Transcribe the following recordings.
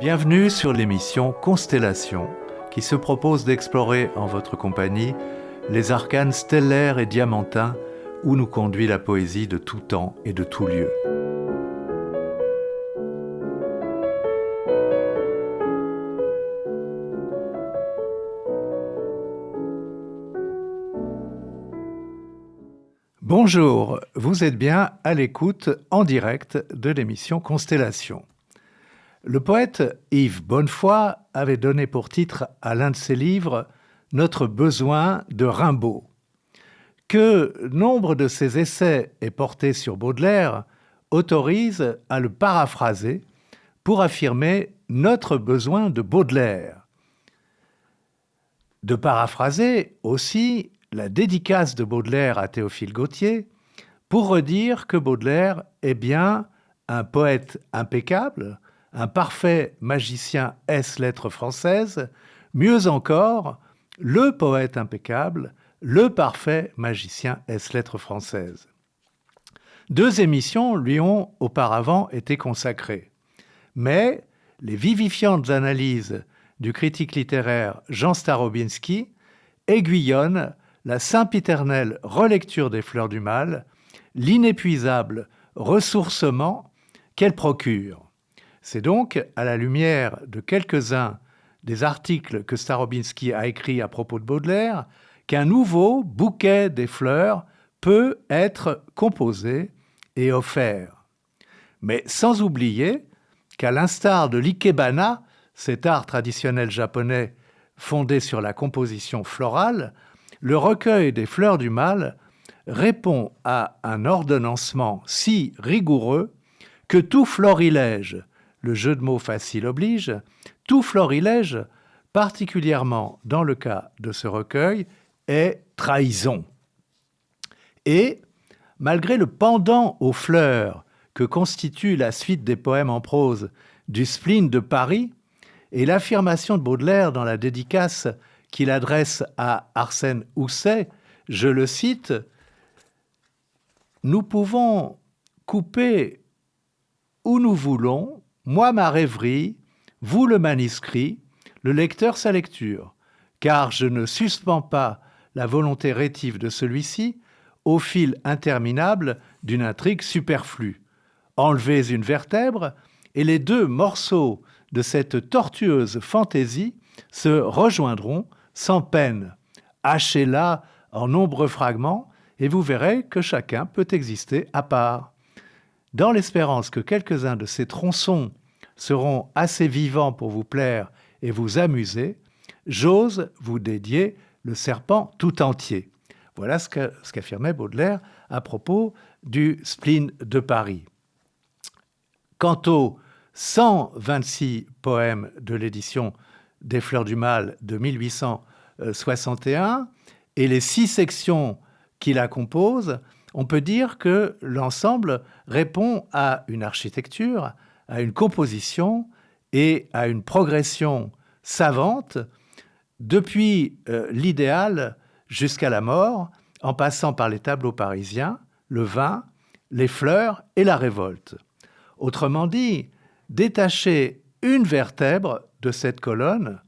Bienvenue sur l'émission Constellation, qui se propose d'explorer en votre compagnie les arcanes stellaires et diamantins où nous conduit la poésie de tout temps et de tout lieu. Bonjour, vous êtes bien à l'écoute en direct de l'émission Constellation. Le poète Yves Bonnefoy avait donné pour titre à l'un de ses livres « Notre besoin de Rimbaud ». Que nombre de ses essais aient porté sur Baudelaire autorise à le paraphraser pour affirmer notre besoin de Baudelaire. De paraphraser aussi la dédicace de Baudelaire à Théophile Gautier pour redire que Baudelaire est bien un poète impeccable, un parfait magicien ès lettres françaises, mieux encore, le poète impeccable, le parfait magicien ès lettres françaises. 2 émissions lui ont auparavant été consacrées, mais les vivifiantes analyses du critique littéraire Jean Starobinski aiguillonnent la sempiternelle relecture des Fleurs du Mal, l'inépuisable ressourcement qu'elle procure. C'est donc à la lumière de quelques-uns des articles que Starobinski a écrits à propos de Baudelaire qu'un nouveau bouquet des fleurs peut être composé et offert. Mais sans oublier qu'à l'instar de l'ikebana, cet art traditionnel japonais fondé sur la composition florale, le recueil des Fleurs du Mal répond à un ordonnancement si rigoureux que tout florilège, le jeu de mots facile oblige, tout florilège, particulièrement dans le cas de ce recueil, est trahison. Et, malgré le pendant aux fleurs que constitue la suite des poèmes en prose du spleen de Paris et l'affirmation de Baudelaire dans la dédicace qu'il adresse à Arsène Housset, je le cite, « Nous pouvons couper où nous voulons, moi ma rêverie, vous le manuscrit, le lecteur sa lecture, car je ne suspends pas la volonté rétive de celui-ci au fil interminable d'une intrigue superflue. Enlevez une vertèbre et les 2 morceaux de cette tortueuse fantaisie se rejoindront sans peine. Hachez-la en nombreux fragments et vous verrez que chacun peut exister à part. Dans l'espérance que quelques-uns de ces tronçons seront assez vivants pour vous plaire et vous amuser, j'ose vous dédier le serpent tout entier. » Voilà ce qu'affirmait Baudelaire à propos du spleen de Paris. Quant aux 126 poèmes de l'édition des Fleurs du Mal de 1861 et les 6 sections qui la composent, on peut dire que l'ensemble répond à une architecture, à une composition et à une progression savante depuis l'idéal jusqu'à la mort, en passant par les tableaux parisiens, le vin, les fleurs et la révolte. Autrement dit, détacher une vertèbre de cette colonne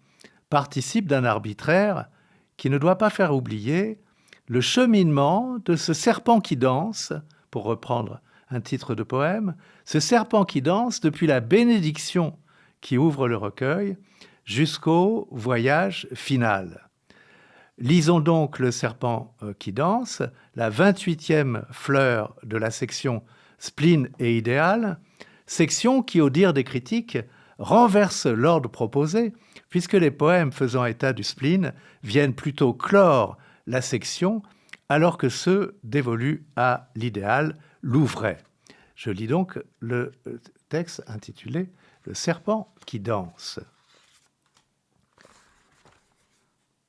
participe d'un arbitraire qui ne doit pas faire oublier le cheminement de ce serpent qui danse, pour reprendre un titre de poème, ce serpent qui danse depuis la bénédiction qui ouvre le recueil jusqu'au voyage final. Lisons donc le serpent qui danse, la 28e fleur de la section spleen et idéal, section qui, au dire des critiques, renverse l'ordre proposé, puisque les poèmes faisant état du spleen viennent plutôt clore la section, alors que ceux dévolus à l'idéal l'ouvraient. Je lis donc le texte intitulé « Le serpent qui danse ».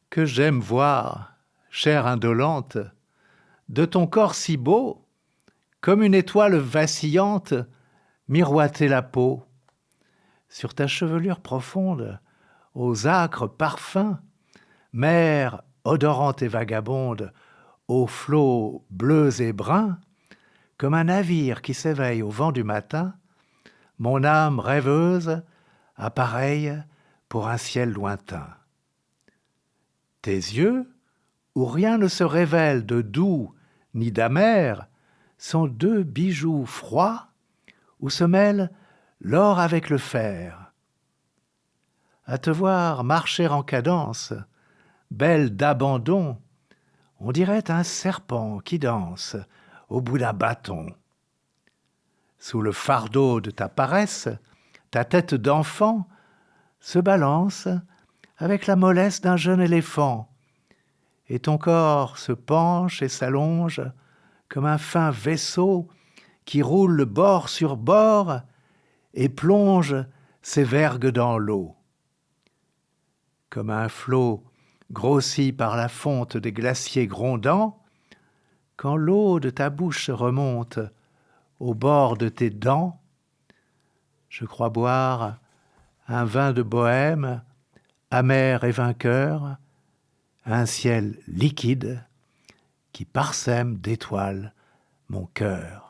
Que j'aime voir, chère indolente, de ton corps si beau, comme une étoile vacillante, miroiter la peau. Sur ta chevelure profonde, aux âcres parfums, mer odorante et vagabonde, aux flots bleus et bruns, comme un navire qui s'éveille au vent du matin, mon âme rêveuse appareil pour un ciel lointain. Tes yeux, où rien ne se révèle de doux ni d'amer, sont deux bijoux froids où se mêle l'or avec le fer. À te voir marcher en cadence, belle d'abandon, on dirait un serpent qui danse au bout d'un bâton. Sous le fardeau de ta paresse, ta tête d'enfant se balance avec la mollesse d'un jeune éléphant, et ton corps se penche et s'allonge comme un fin vaisseau qui roule bord sur bord et plonge ses vergues dans l'eau. Comme un flot grossi par la fonte des glaciers grondants, quand l'eau de ta bouche remonte au bord de tes dents, je crois boire un vin de bohème, amer et vainqueur, un ciel liquide qui parsème d'étoiles mon cœur.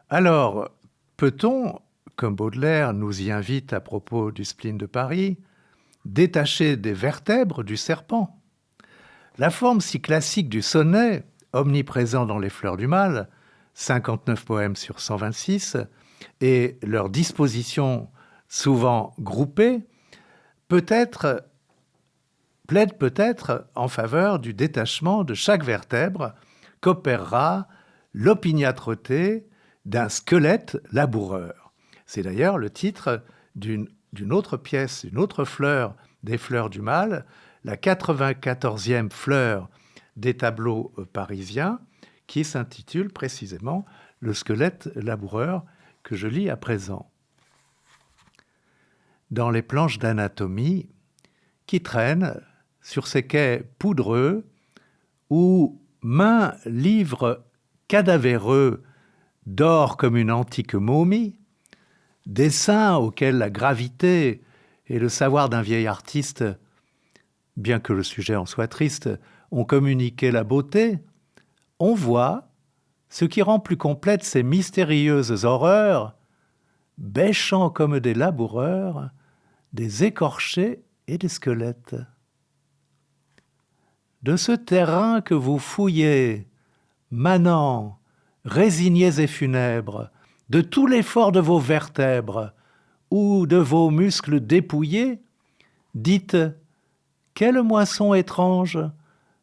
Alors, peut-on, comme Baudelaire nous y invite à propos du spleen de Paris, détacher des vertèbres du serpent? La forme si classique du sonnet, omniprésent dans les Fleurs du Mal, 59 poèmes sur 126, et leur disposition souvent groupée, plaide peut-être en faveur du détachement de chaque vertèbre qu'opérera l'opiniâtreté d'un squelette laboureur. C'est d'ailleurs le titre d'une autre pièce, une autre fleur des Fleurs du Mal, la 94e fleur des tableaux parisiens, qui s'intitule précisément « Le squelette laboureur » que je lis à présent. Dans les planches d'anatomie qui traînent sur ces quais poudreux où maint livre cadavéreux dort comme une antique momie, dessin auquel la gravité et le savoir d'un vieil artiste, bien que le sujet en soit triste, ont communiqué la beauté, on voit ce qui rend plus complète ces mystérieuses horreurs, bêchant comme des laboureurs, des écorchés et des squelettes. De ce terrain que vous fouillez, manants, résignés et funèbres, de tout l'effort de vos vertèbres ou de vos muscles dépouillés, dites, quelle moisson étrange,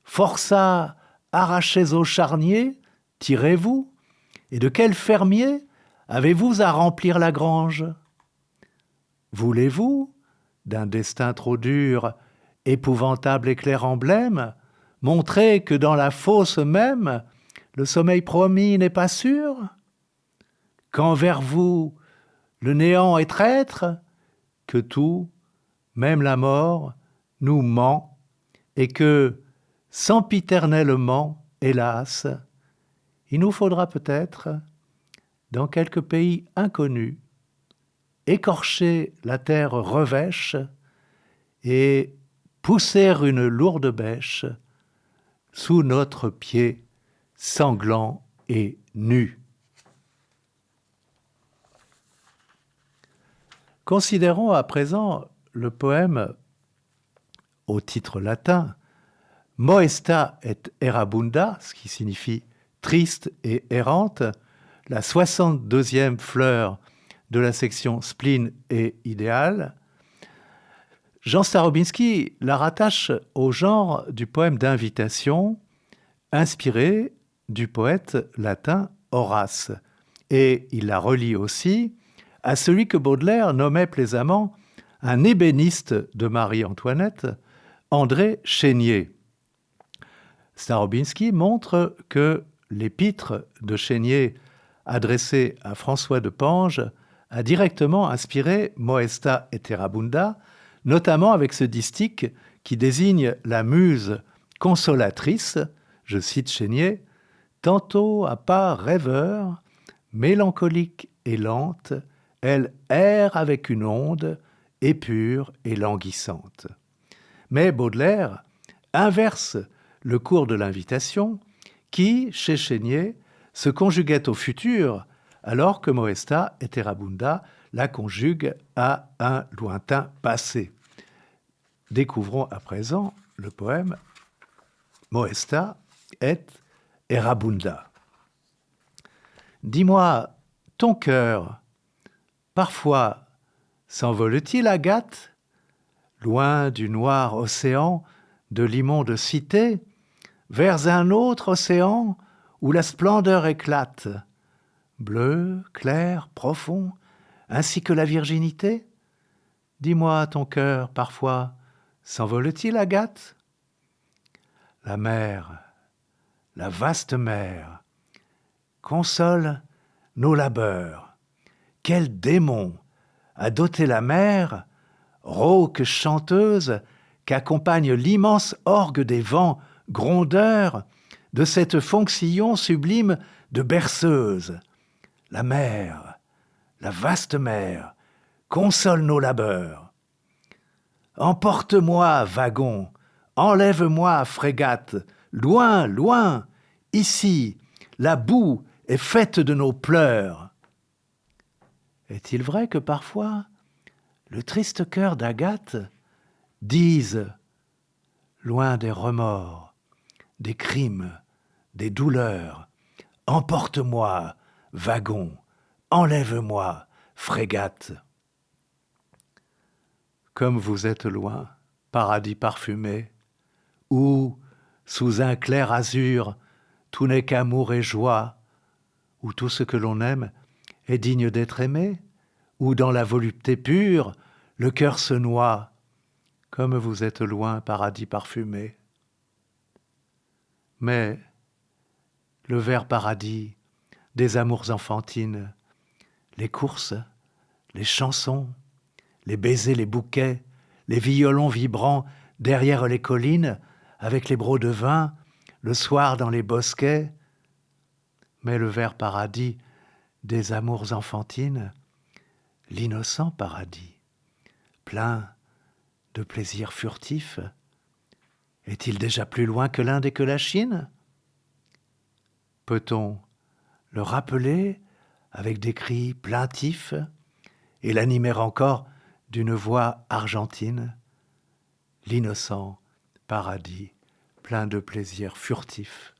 forçats, arrachés au charnier, tirez-vous, et de quel fermier avez-vous à remplir la grange? Voulez-vous, d'un destin trop dur, épouvantable éclair emblème, montrer que dans la fosse même, le sommeil promis n'est pas sûr? Qu'envers vous, le néant est traître, que tout, même la mort, nous ment, et que, sempiternellement, hélas, il nous faudra peut-être, dans quelque pays inconnu, écorcher la terre revêche et pousser une lourde bêche sous notre pied sanglant et nu. Considérons à présent le poème au titre latin Moesta et errabunda, ce qui signifie triste et errante, la 62e fleur de la section spleen et idéal. Jean Starobinski la rattache au genre du poème d'invitation, inspiré du poète latin Horace, et il la relie aussi à celui que Baudelaire nommait plaisamment un ébéniste de Marie-Antoinette, André Chénier. Starobinski montre que l'épître de Chénier adressé à François de Pange a directement inspiré Moesta et errabunda, notamment avec ce distique qui désigne la muse consolatrice, je cite Chénier, « Tantôt à pas rêveur, mélancolique et lente, elle erre avec une onde épure et languissante. » Mais Baudelaire inverse le cours de l'invitation qui, chez Chénier, se conjuguait au futur alors que Moesta et errabunda la conjuguent à un lointain passé. Découvrons à présent le poème Moesta et errabunda. Dis-moi, ton cœur, parfois, s'envole-t-il, Agathe, loin du noir océan de l'immonde cité, vers un autre océan où la splendeur éclate, bleu, clair, profond, ainsi que la virginité? Dis-moi, ton cœur, parfois, s'envole-t-il, Agathe? La mer, la vaste mer, console nos labeurs. Quel démon a doté la mer, rauque chanteuse, qu'accompagne l'immense orgue des vents grondeurs de cette fonction sublime de berceuse. La mer, la vaste mer, console nos labeurs. Emporte-moi, wagon, enlève-moi, frégate, loin, loin, ici, la boue est faite de nos pleurs. Est-il vrai que parfois le triste cœur d'Agathe dise, loin des remords, des crimes, des douleurs, emporte-moi, wagon, enlève-moi, frégate. Comme vous êtes loin, paradis parfumé, où, sous un clair azur, tout n'est qu'amour et joie, où tout ce que l'on aime est digne d'être aimé, où dans la volupté pure, le cœur se noie, comme vous êtes loin, paradis parfumé. Mais le vert paradis des amours enfantines, les courses, les chansons, les baisers, les bouquets, les violons vibrants derrière les collines, avec les brocs de vin, le soir dans les bosquets. Mais le vert paradis des amours enfantines, l'innocent paradis, plein de plaisirs furtifs, est-il déjà plus loin que l'Inde et que la Chine? Peut-on le rappeler avec des cris plaintifs et l'animer encore d'une voix argentine, l'innocent paradis plein de plaisirs furtifs?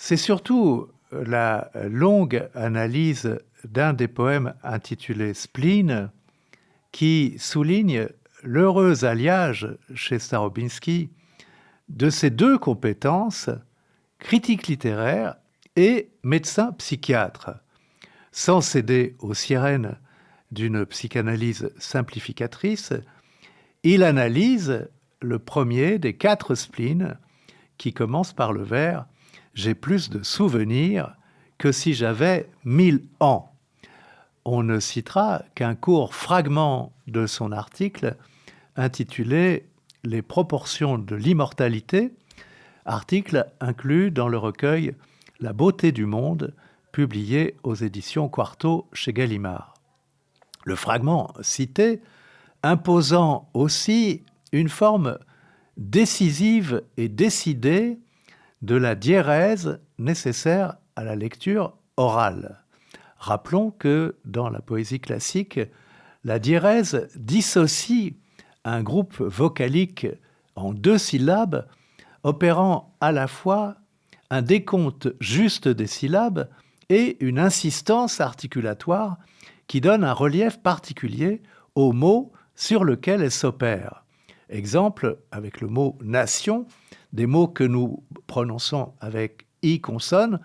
C'est surtout la longue analyse d'un des poèmes intitulé Spleen qui souligne l'heureux alliage chez Starobinski de ces deux compétences, critique littéraire et médecin psychiatre, sans céder aux sirènes d'une psychanalyse simplificatrice. Il analyse le premier des 4 spleens qui commence par le vers « J'ai plus de souvenirs que si j'avais 1000 ans ». On ne citera qu'un court fragment de son article intitulé « Les proportions de l'immortalité », article inclus dans le recueil « La beauté du monde », publié aux éditions Quarto chez Gallimard. Le fragment cité imposant aussi une forme décisive et décidée de la diérèse nécessaire à la lecture orale. Rappelons que dans la poésie classique, la diérèse dissocie un groupe vocalique en 2 syllabes, opérant à la fois un décompte juste des syllabes et une insistance articulatoire qui donne un relief particulier au mot sur lequel elle s'opère. Exemple, avec le mot « nation », des mots que nous prononçons avec « i » consonne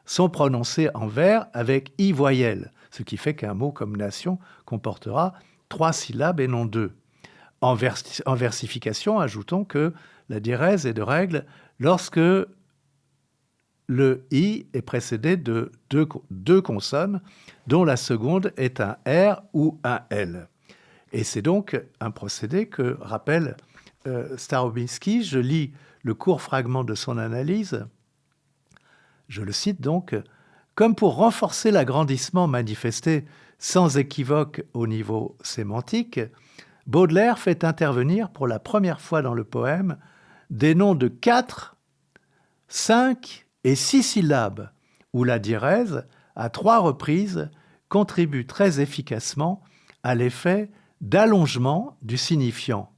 sont prononcés en vers avec « i » voyelle, ce qui fait qu'un mot comme « nation » comportera 3 syllabes et non 2. En versification, ajoutons que la diérèse est de règle lorsque le « i » est précédé de 2 consonnes, dont la seconde est un « r » ou un « l ». Et c'est donc un procédé que rappelle Starobinski. Je lis le court fragment de son analyse. Je le cite donc. « Comme pour renforcer l'agrandissement manifesté sans équivoque au niveau sémantique, Baudelaire fait intervenir pour la première fois dans le poème des noms de 4, 5 et 6 syllabes, où la diérèse, à 3 reprises, contribue très efficacement à l'effet d'allongement du signifiant.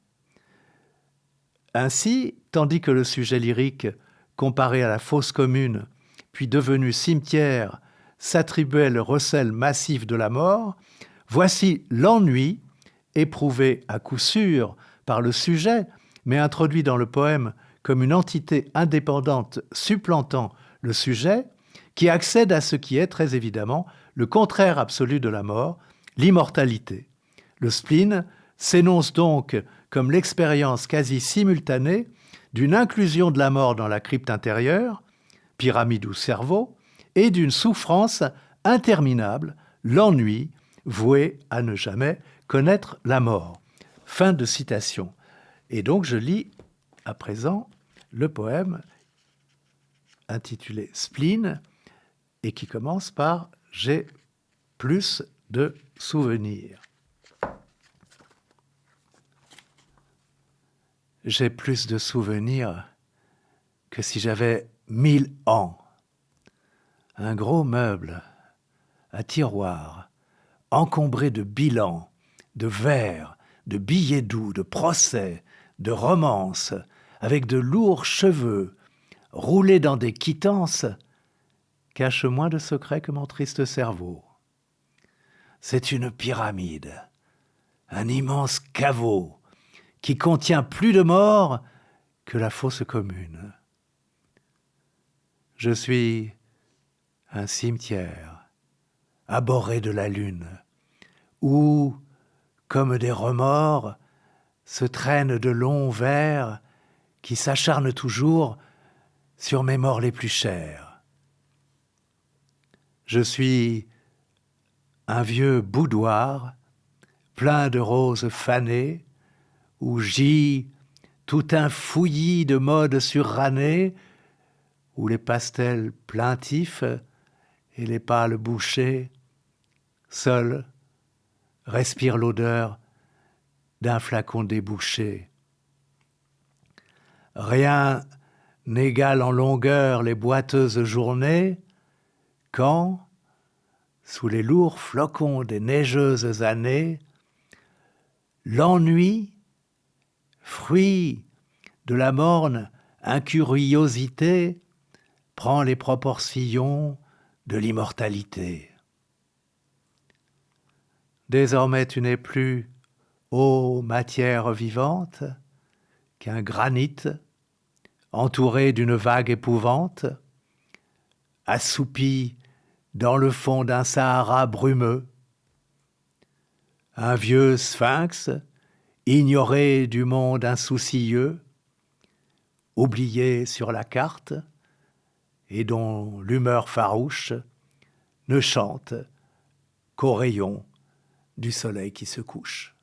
Ainsi, tandis que le sujet lyrique, comparé à la fosse commune, puis devenu cimetière, s'attribuait le recel massif de la mort, voici l'ennui, éprouvé à coup sûr par le sujet, mais introduit dans le poème comme une entité indépendante supplantant le sujet, qui accède à ce qui est très évidemment le contraire absolu de la mort, l'immortalité. Le spleen s'énonce donc comme l'expérience quasi simultanée d'une inclusion de la mort dans la crypte intérieure, pyramide ou cerveau, et d'une souffrance interminable, l'ennui, voué à ne jamais connaître la mort. Fin de citation. Et donc je lis à présent le poème intitulé Spleen et qui commence par « J'ai plus de souvenirs ». J'ai plus de souvenirs que si j'avais 1000 ans. Un gros meuble à tiroir, encombré de bilans, de vers, de billets doux, de procès, de romances, avec de lourds cheveux, roulés dans des quittances, cache moins de secrets que mon triste cerveau. C'est une pyramide, un immense caveau, qui contient plus de morts que la fosse commune. Je suis un cimetière, abhorré de la lune, où, comme des remords, se traînent de longs vers qui s'acharnent toujours sur mes morts les plus chers. Je suis un vieux boudoir, plein de roses fanées, où gît tout un fouillis de modes surrannées, où les pastels plaintifs et les pâles bouchers, seuls, respirent l'odeur d'un flacon débouché. Rien n'égale en longueur les boiteuses journées, quand, sous les lourds flocons des neigeuses années, l'ennui, fruit de la morne incuriosité, prend les proportions de l'immortalité. Désormais tu n'es plus, ô matière vivante, qu'un granit entouré d'une vague épouvante, assoupi dans le fond d'un Sahara brumeux. Un vieux sphinx, ignoré du monde insoucieux, oublié sur la carte, et dont l'humeur farouche ne chante qu'aux rayons du soleil qui se couche.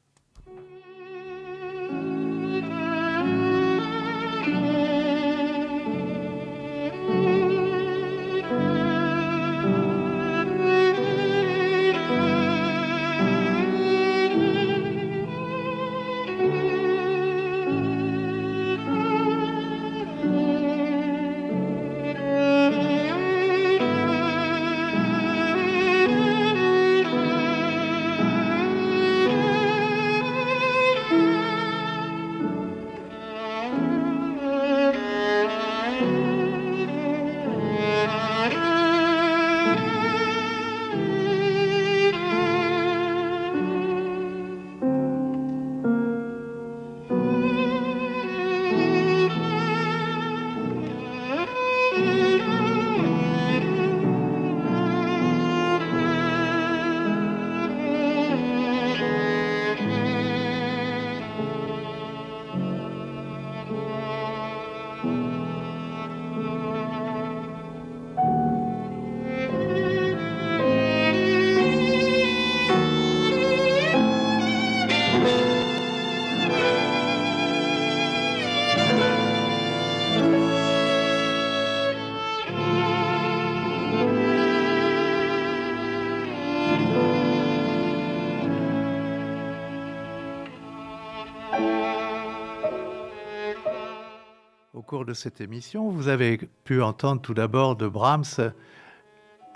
Au cours de cette émission, vous avez pu entendre tout d'abord de Brahms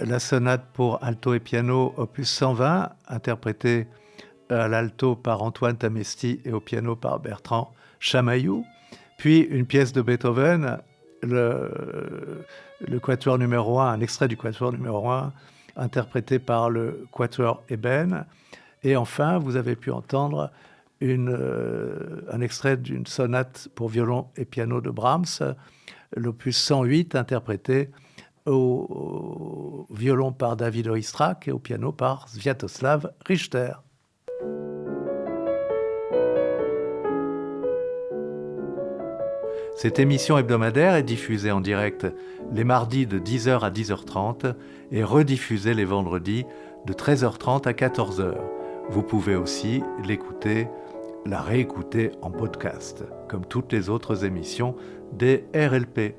la sonate pour alto et piano opus 120, interprétée à l'alto par Antoine Tamesti et au piano par Bertrand Chamaillou, puis une pièce de Beethoven, le quatuor numéro 1, un extrait du quatuor numéro 1, interprété par le quatuor Eben, et enfin vous avez pu entendre un extrait d'une sonate pour violon et piano de Brahms, l'opus 108, interprété au violon par David Oistrakh et au piano par Sviatoslav Richter. Cette émission hebdomadaire est diffusée en direct les mardis de 10h à 10h30 et rediffusée les vendredis de 13h30 à 14h. Vous pouvez aussi la réécouter en podcast, comme toutes les autres émissions des RLP.